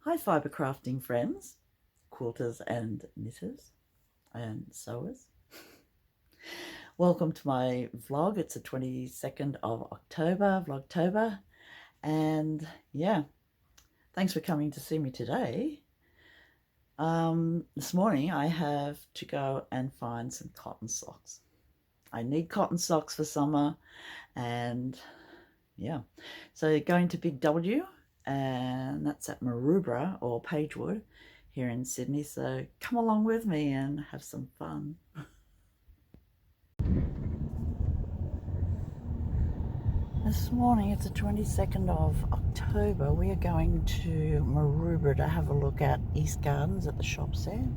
Hi fibre crafting friends, quilters and knitters and sewers. Welcome to my vlog. It's the 22nd of October, Vlogtober, and yeah, thanks for coming to see me today. This morning I have to go and find some cotton socks. I need cotton socks for summer, and yeah, so going to Big W, and that's at Maroubra or Pagewood here in Sydney, so come along with me and have some fun. This morning, it's the 22nd of October, we are going to Maroubra to have a look at East Gardens at the shops there.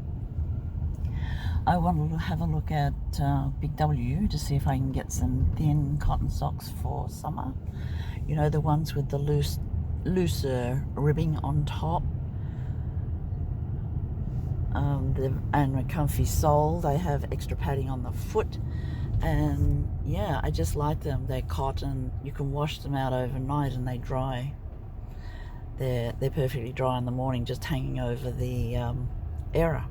I want to have a look at Big W to see if I can get some thin cotton socks for summer. You know, the ones with the looser ribbing on top, and a comfy sole. They have extra padding on the foot, and yeah, I just like them. They're cotton. You can wash them out overnight and they dry. They're perfectly dry in the morning, just hanging over the air.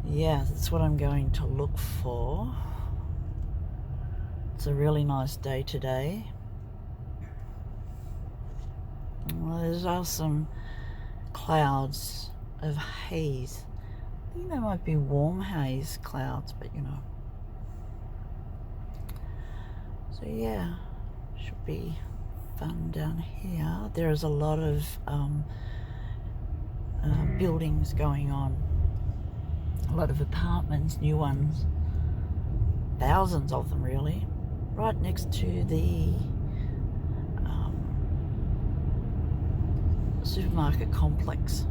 Yeah, that's what I'm going to look for. It's a really nice day today. Well, there's also some clouds of haze. I think they might be warm haze clouds, but you know. So yeah, should be fun down here. There's a lot of buildings going on. A lot of apartments, new ones. Thousands of them really. Right next to the supermarket complex.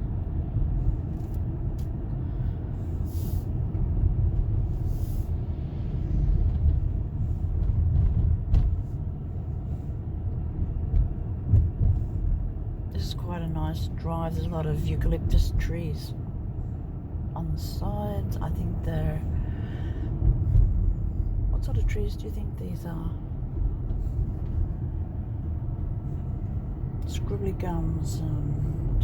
This is quite a nice drive. There's a lot of eucalyptus trees on the sides. I think they're... What sort of trees do you think these are? Scribbly gums and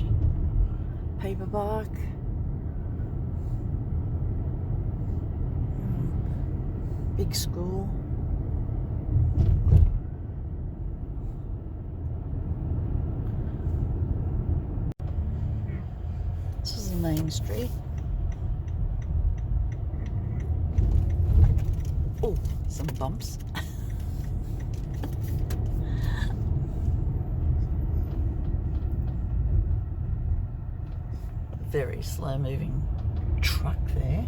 paperbark. Big school. This is the main street. Oh, some bumps. Very slow moving truck there.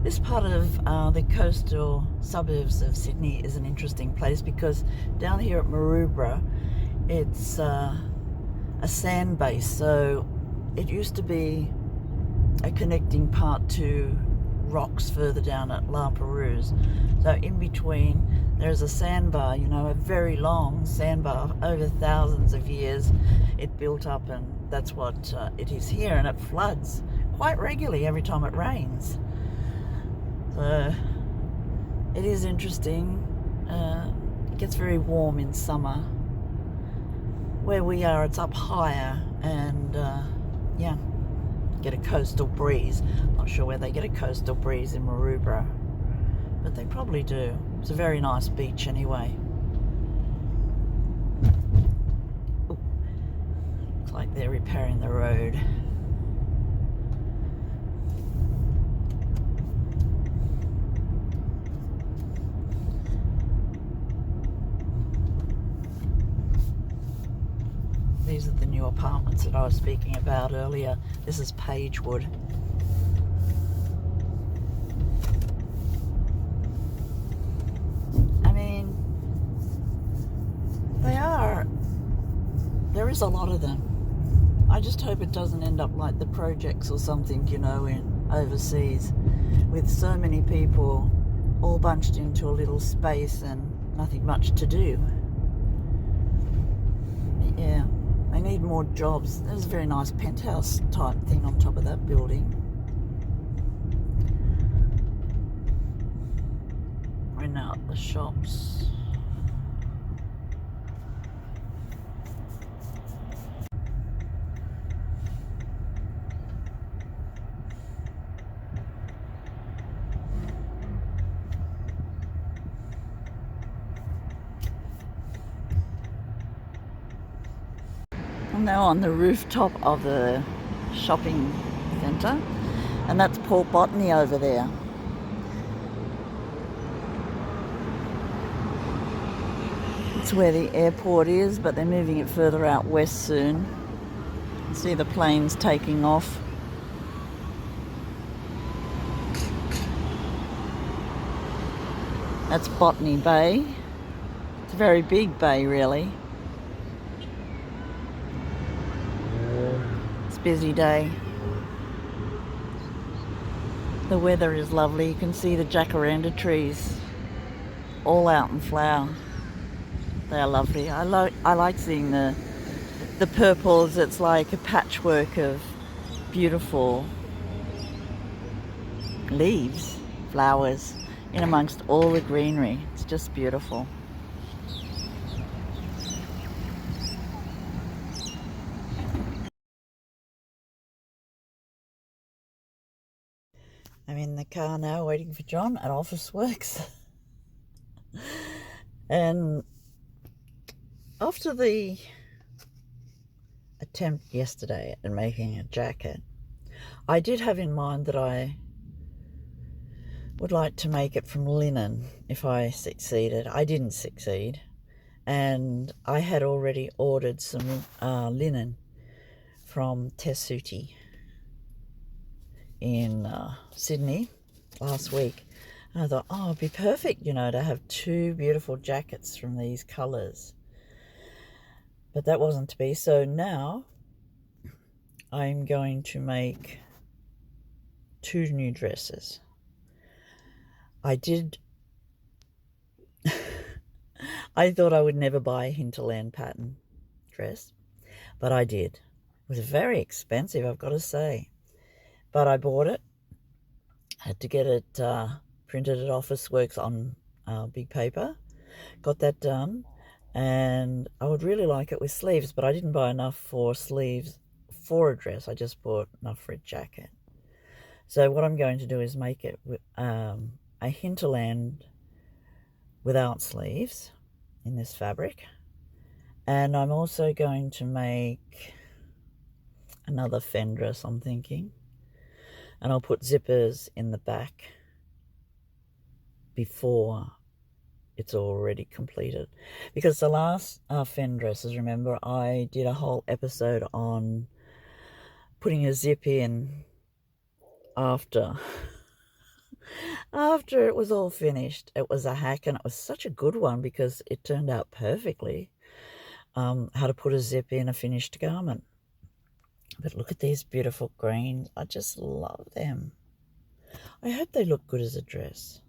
This part of the coastal suburbs of Sydney is an interesting place because down here at Maroubra, it's a sand base, so it used to be a connecting part to rocks further down at La Perouse. So in between there's a sandbar, you know, a very long sandbar over thousands of years. It built up, and that's what it is here, and it floods quite regularly every time it rains. So it is interesting. It gets very warm in summer. Where we are, it's up higher, and yeah, get a coastal breeze. Not sure where they get a coastal breeze in Maroubra, but they probably do. It's a very nice beach anyway. Ooh, looks like they're repairing the road. These are the new apartments that I was speaking about earlier. This is Pagewood. I mean, there is a lot of them. I just hope it doesn't end up like the projects or something, you know, in overseas, with so many people all bunched into a little space and nothing much to do. Yeah. They need more jobs. There's a very nice penthouse type thing on top of that building. We're now at the shops. now on the rooftop of the shopping centre, and that's Port Botany over there. It's where the airport is, but they're moving it further out west soon. See the planes taking off. That's Botany Bay. It's a very big bay, really. It's a busy day. The weather is lovely. You can see the jacaranda trees all out in flower. They are lovely. I like seeing the purples. It's like a patchwork of beautiful leaves, flowers, in amongst all the greenery. It's just beautiful. I'm in the car now waiting for John at Officeworks. And after the attempt yesterday at making a jacket, I did have in mind that I would like to make it from linen if I succeeded. I didn't succeed, and I had already ordered some linen from Tessuti in Sydney last week. And I thought, oh, it'd be perfect, you know, to have two beautiful jackets from these colours. But that wasn't to be. So now I'm going to make two new dresses. I thought I would never buy a Hinterland pattern dress, but I did. It was very expensive, I've got to say. But I bought it. I had to get it printed at Officeworks on big paper. Got that done. And I would really like it with sleeves, but I didn't buy enough for sleeves for a dress. I just bought enough for a jacket. So what I'm going to do is make it with a Hinterland without sleeves in this fabric. And I'm also going to make another Fen dress, I'm thinking. And I'll put zippers in the back before it's already completed. Because the last Fen dresses, remember, I did a whole episode on putting a zip in after it was all finished. It was a hack, and it was such a good one because it turned out perfectly. How to put a zip in a finished garment. But look at these beautiful greens. I just love them. I hope they look good as a dress.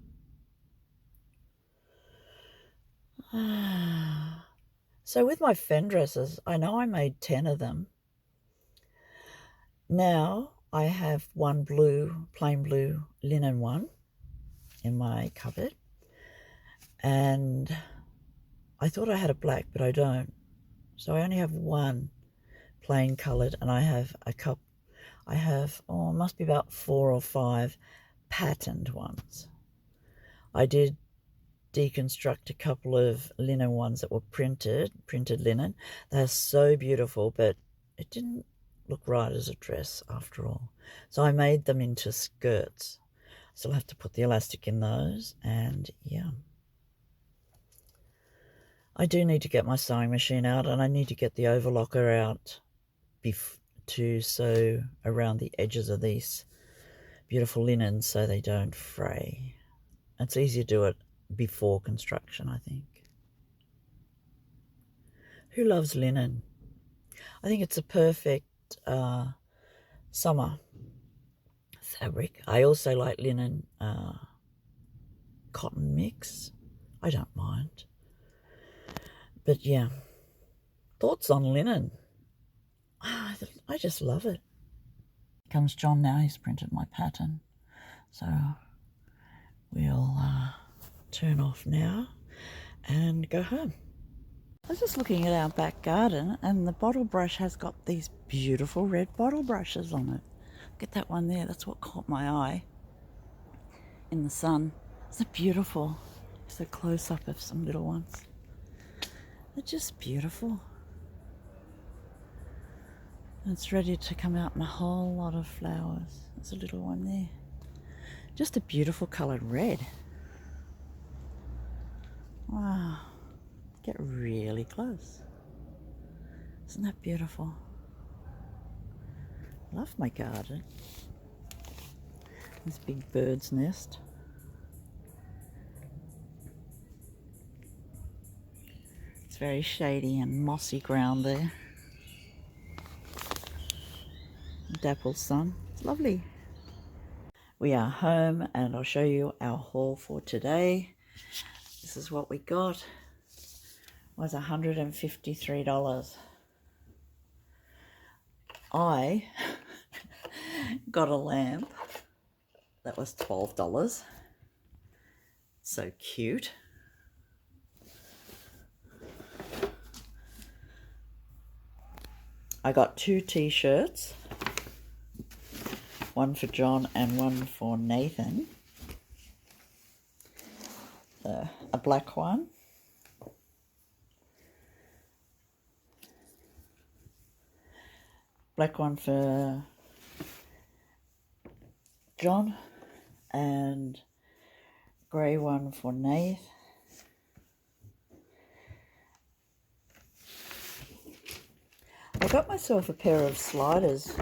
So with my Fen dresses, I know I made 10 of them. Now I have one blue, plain blue linen one in my cupboard. And I thought I had a black, but I don't. So I only have one plain coloured, and I have must be about 4 or 5 patterned ones. I did deconstruct a couple of linen ones that were printed linen. They're so beautiful, but it didn't look right as a dress after all. So I made them into skirts. So I'll have to put the elastic in those, and yeah. I do need to get my sewing machine out, and I need to get the overlocker out to sew around the edges of these beautiful linens so they don't fray. It's easier to do it before construction, I think. Who loves linen? I think it's a perfect summer fabric. I also like linen cotton mix. I don't mind. But yeah, thoughts on linen? I just love it. Here comes John now. He's printed my pattern. So we'll turn off now and go home. I was just looking at our back garden, and the bottle brush has got these beautiful red bottle brushes on it. Look at that one there. That's what caught my eye in the sun. It's beautiful. It's a close-up of some little ones. They're just beautiful. It's ready to come out in a whole lot of flowers. There's a little one there. Just a beautiful coloured red. Wow. Get really close. Isn't that beautiful? Love my garden. This big bird's nest. It's very shady and mossy ground there. Dappled sun. It's lovely. We are home and I'll show you our haul for today. This is what we got. It was $153. I got a lamp that was $12. So cute. I got 2 t-shirts, one for John and one for Nathan. A black one. Black one for John and grey one for Nath. I got myself a pair of sliders.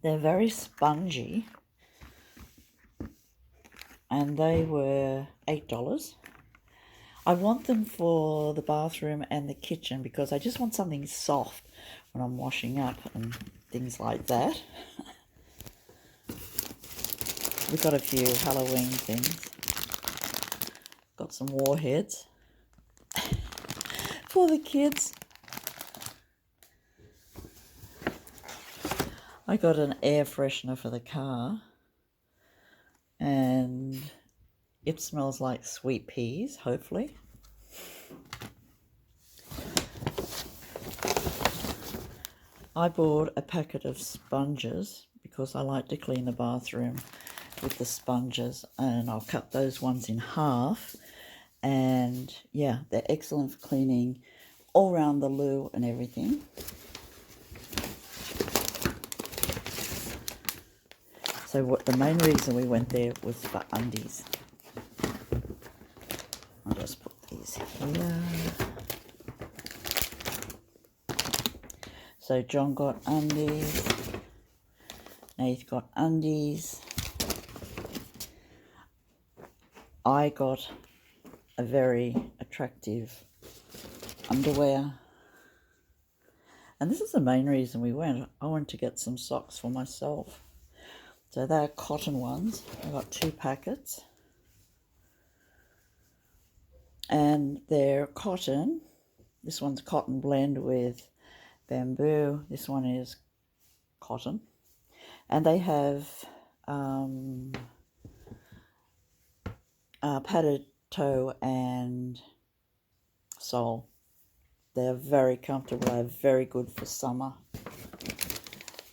They're very spongy and they were $8. I want them for the bathroom and the kitchen because I just want something soft when I'm washing up and things like that. We've got a few Halloween things. Got some warheads for the kids. I got an air freshener for the car and it smells like sweet peas, hopefully. I bought a packet of sponges because I like to clean the bathroom with the sponges, and I'll cut those ones in half. And yeah, they're excellent for cleaning all around the loo and everything. So the main reason we went there was for undies. I'll just put these here. So John got undies, Nath got undies. I got a very attractive underwear. And this is the main reason we went. I wanted to get some socks for myself. So they're cotton ones. I got 2 packets. And they're cotton. This one's cotton blend with bamboo. This one is cotton. And they have padded toe and sole. They're very comfortable. They're very good for summer.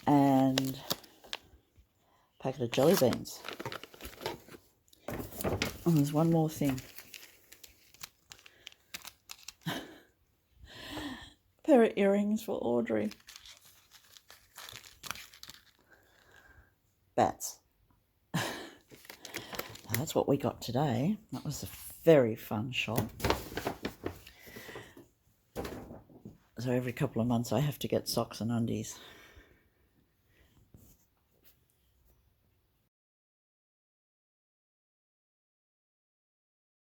And packet of jelly beans. Oh, there's one more thing. Pair of earrings for Audrey. Bats. That's what we got today. That was a very fun shop. So every couple of months I have to get socks and undies.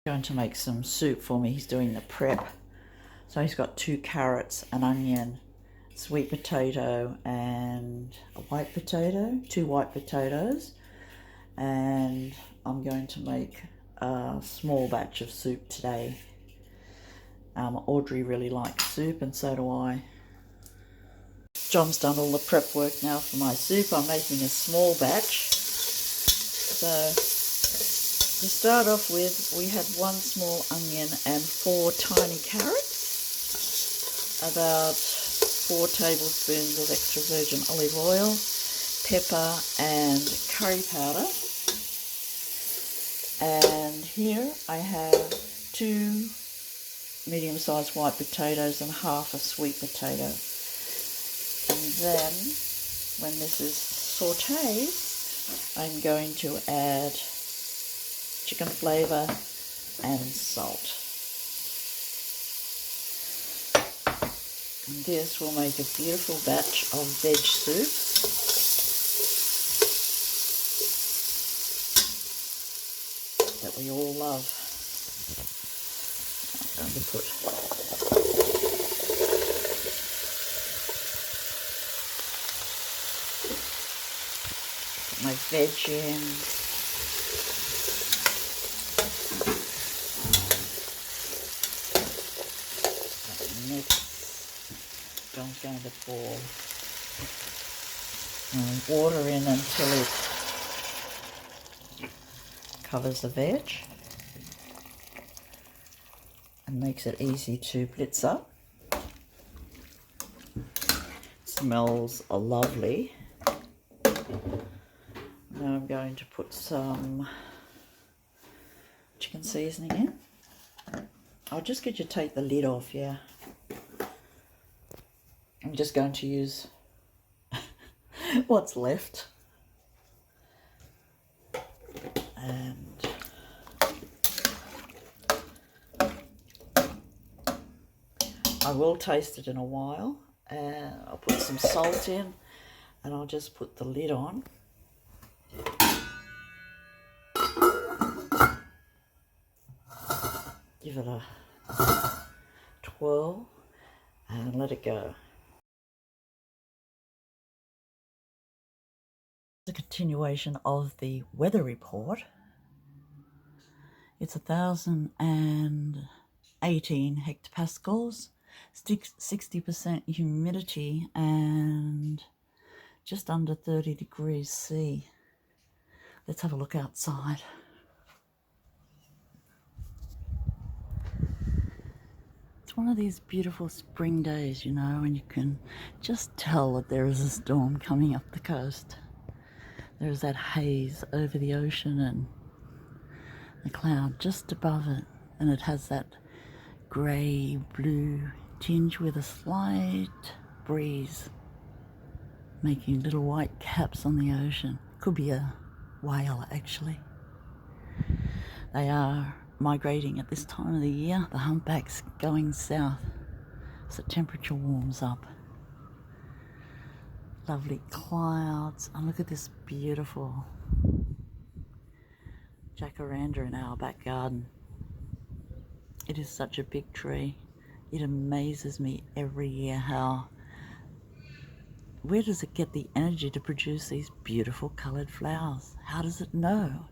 Going to make some soup for me. He's doing the prep. So he's got 2 carrots, an onion, sweet potato and a white potato, 2 white potatoes. And I'm going to make a small batch of soup today. Audrey really likes soup and so do I. John's done all the prep work now for my soup. I'm making a small batch. So to start off with, we had 1 small onion and 4 tiny carrots, about 4 tablespoons of extra virgin olive oil, pepper and curry powder. And here I have 2 medium-sized white potatoes and half a sweet potato. Then, when this is sauteed, I'm going to add chicken flavour and salt. And this will make a beautiful batch of veg soup. That we all love. I'm going to put my veg in. Mix. I'm going to pour water in until it covers the veg and makes it easy to blitz up. Smells are lovely. Now I'm going to put some chicken seasoning in. I'll just get you to take the lid off, yeah. I'm just going to use what's left. And I will taste it in a while. And I'll put some salt in and I'll just put the lid on. Give it a twirl and let it go. A continuation of the weather report. It's 1,018 hectopascals, 60% humidity, and just under 30 degrees C. Let's have a look outside. It's one of these beautiful spring days, you know, and you can just tell that there is a storm coming up the coast. There's that haze over the ocean and the cloud just above it, and it has that grey-blue tinge with a slight breeze making little white caps on the ocean. Could be a whale, actually. They are migrating at this time of the year. The humpback's going south as the temperature warms up. Lovely clouds, and look at this beautiful jacaranda in our back garden. It is such a big tree. It amazes me every year where does it get the energy to produce these beautiful coloured flowers? How does it know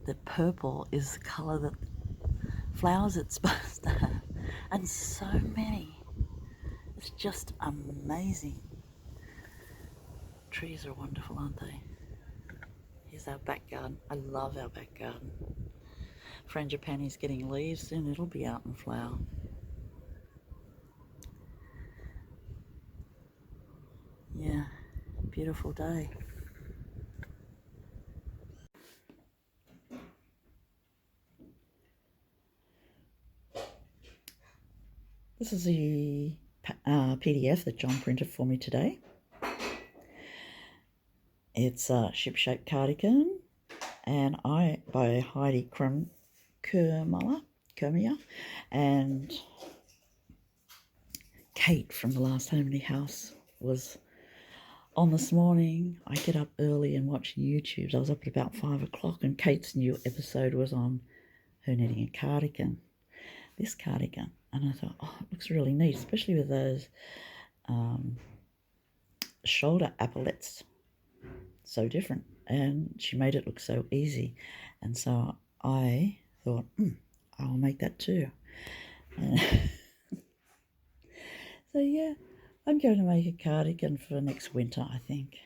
that purple is the colour that flowers it's supposed to have? And so many. It's just amazing. Trees are wonderful, aren't they? Here's our back garden. I love our back garden. Frangipani's getting leaves, soon it'll be out in flower. Yeah, beautiful day. This is the PDF that John printed for me today. It's a ship-shaped cardigan, and by Heidi Kermia, and Kate from the Last Harmony House was on this morning. I get up early and watch YouTube. I was up at about 5 o'clock, and Kate's new episode was on her knitting a cardigan, this cardigan, and I thought, oh, it looks really neat, especially with those shoulder epaulets. So different, and she made it look so easy, and so I thought, I'll make that too. So yeah, I'm going to make a cardigan for next winter, I think.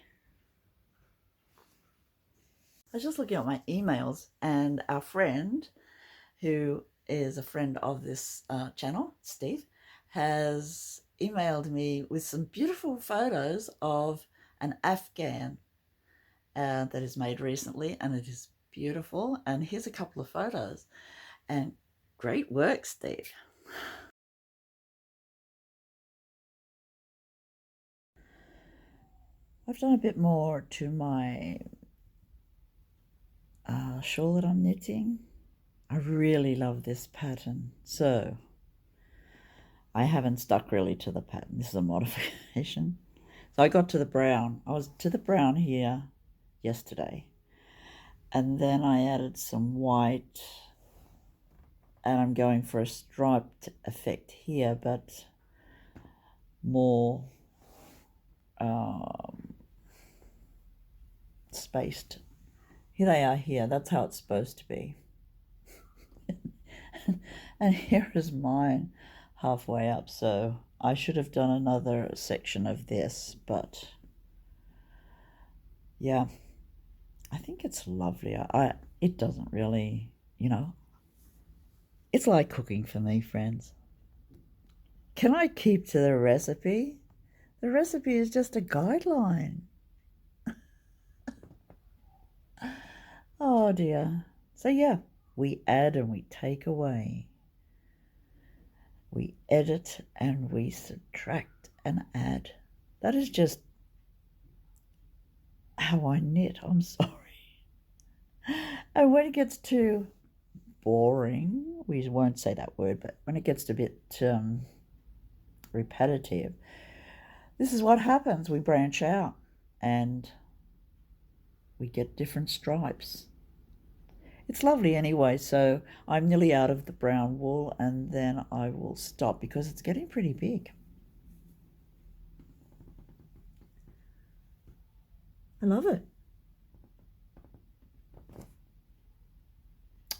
I was just looking at my emails, and our friend, who is a friend of this channel, Steve, has emailed me with some beautiful photos of an Afghan that is made recently, and it is beautiful. And here's a couple of photos, and great work, Steve. I've done a bit more to my shawl that I'm knitting. I really love this pattern, so I haven't stuck really to the pattern. This is a modification. So I got to the brown. I was to the brown here yesterday, and then I added some white, and I'm going for a striped effect here, but more spaced. Here they are here. That's how it's supposed to be. And here is mine halfway up, so I should have done another section of this, but yeah, I think it's lovely. It doesn't really, it's like cooking for me, friends. Can I keep to the recipe? The recipe is just a guideline. Oh dear. So yeah, we add and we take away. We edit and we subtract and add. That is just how I knit. I'm sorry. And when it gets too boring, we won't say that word, but when it gets a bit repetitive, this is what happens. We branch out and we get different stripes. It's lovely anyway, so I'm nearly out of the brown wool, and then I will stop because it's getting pretty big. I love it.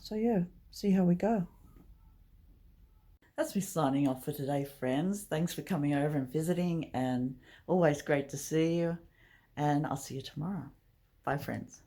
So yeah, see how we go. That's me signing off for today, friends. Thanks for coming over and visiting, and always great to see you, and I'll see you tomorrow. Bye, friends.